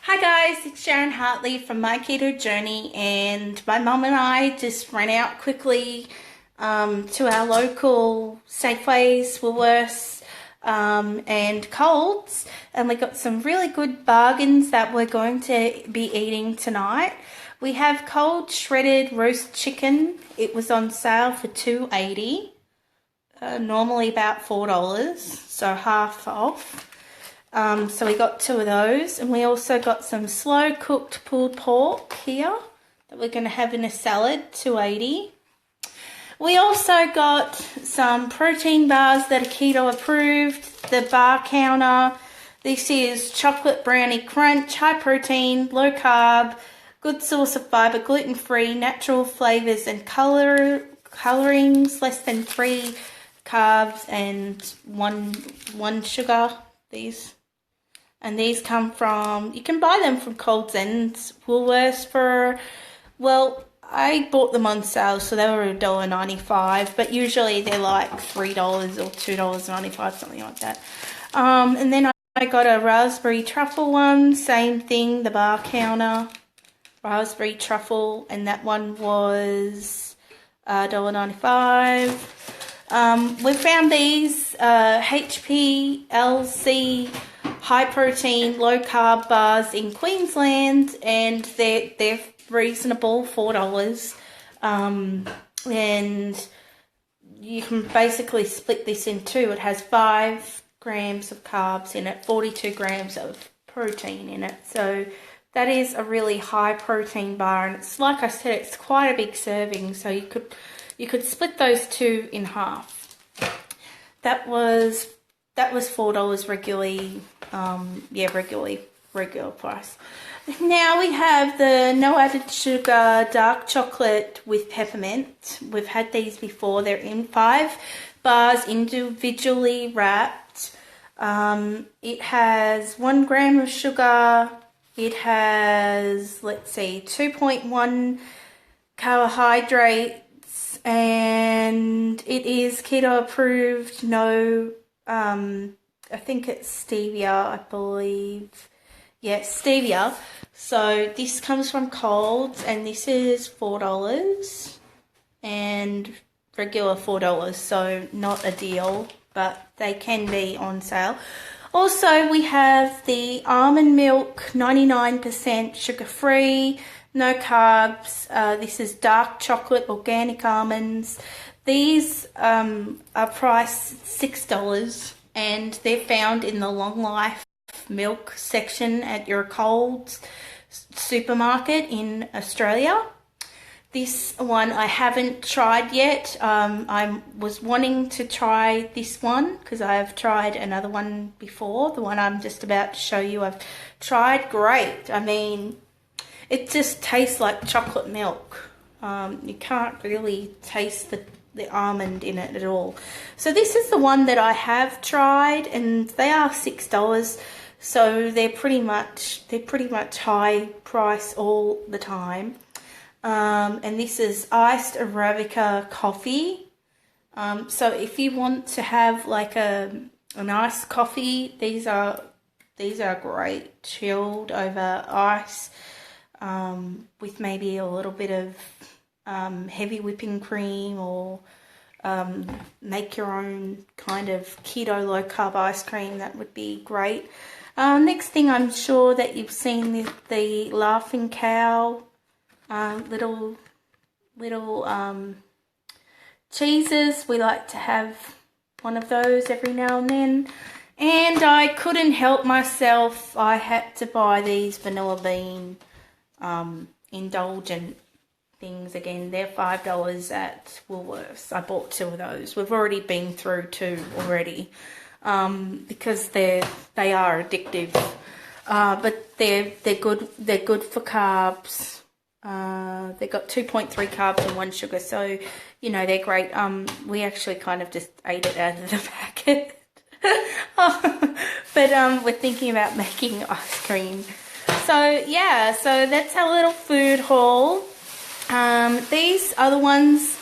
Hi guys, it's Sharon Hartley from My Keto Journey, and my mum and I just ran out quickly to our local Safeways, WoolWorths, and Colds, and we got some really good bargains that we're going to be eating tonight. We have cold shredded roast chicken. It was on sale for $2.80, normally about $4, so half off. So we got two of those, and we also got some slow cooked pulled pork here that we're going to have in a salad, $2.80. We also got some protein bars that are keto approved, the bar counter. This is chocolate brownie crunch, high protein, low carb, good source of fiber, gluten free, natural flavors and colorings, less than 3 carbs and one sugar. These come from, you can buy them from Colds and WoolWorths for, well, I bought them on sale, so they were $1.95, but usually they're like $3 or $2.95, something like that. And then I got a raspberry truffle one, same thing, the bar counter, raspberry truffle, and that one was $1.95. We found these HPLC high protein, low carb bars in Queensland, and they're reasonable, $4. And you can basically split this in two. It has 5 grams of carbs in it, 42 grams of protein in it. So that is a really high protein bar, and it's, like I said, it's quite a big serving. So you could split those two in half. That was $4 regularly, regular price. Now we have the no added sugar dark chocolate with peppermint. We've had these before. They're in 5 bars, individually wrapped. It has 1 gram of sugar. It has, 2.1 carbohydrates, and it is keto approved. No, I think it's stevia, I believe. Yeah, stevia. So this comes from Colds, and this is $4 and regular $4, so not a deal, but they can be on sale. Also, we have the Almond Milk, 99% sugar-free, no carbs. This is dark chocolate, organic almonds. These are priced $6, and they're found in the long life milk section at your Coles supermarket in Australia. This one I haven't tried yet. I was wanting to try this one because I have tried another one before. The one I'm just about to show you, I've tried. Great. I mean, it just tastes like chocolate milk. You can't really taste the almond in it at all. So this is the one that I have tried, and they are $6. So they're pretty much high price all the time. And this is iced Arabica coffee. So if you want to have like a nice coffee, these are great, chilled over ice, with maybe a little bit of heavy whipping cream, or make your own kind of keto low carb ice cream. That would be great. Next thing, I'm sure that you've seen the Laughing Cow little cheeses. We like to have one of those every now and then, and I couldn't help myself. I had to buy these vanilla bean indulgent things again. They're $5 at WoolWorths. I bought 2 of those. We've already been through 2 already, because they are addictive, but they're good. They're good for carbs. They got 2.3 carbs and 1 sugar, so you know they're great. We actually kind of just ate it out of the packet. But we're thinking about making ice cream. So yeah, so that's our little food haul. These other ones,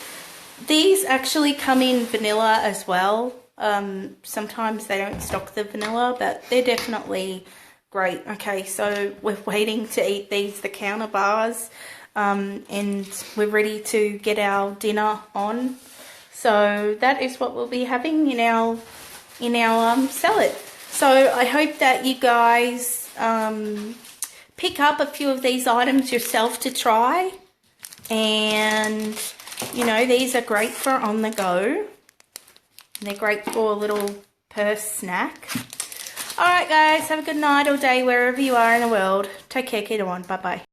these actually come in vanilla as well. Sometimes they don't stock the vanilla, but they're definitely great. Okay, so we're waiting to eat these, the counter bars, and we're ready to get our dinner on. So that is what we'll be having in our salad. So I hope that you guys pick up a few of these items yourself to try. And, you know, these are great for on the go. They're great for a little purse snack. All right, guys, have a good night or day wherever you are in the world. Take care, Keto I. Bye-bye.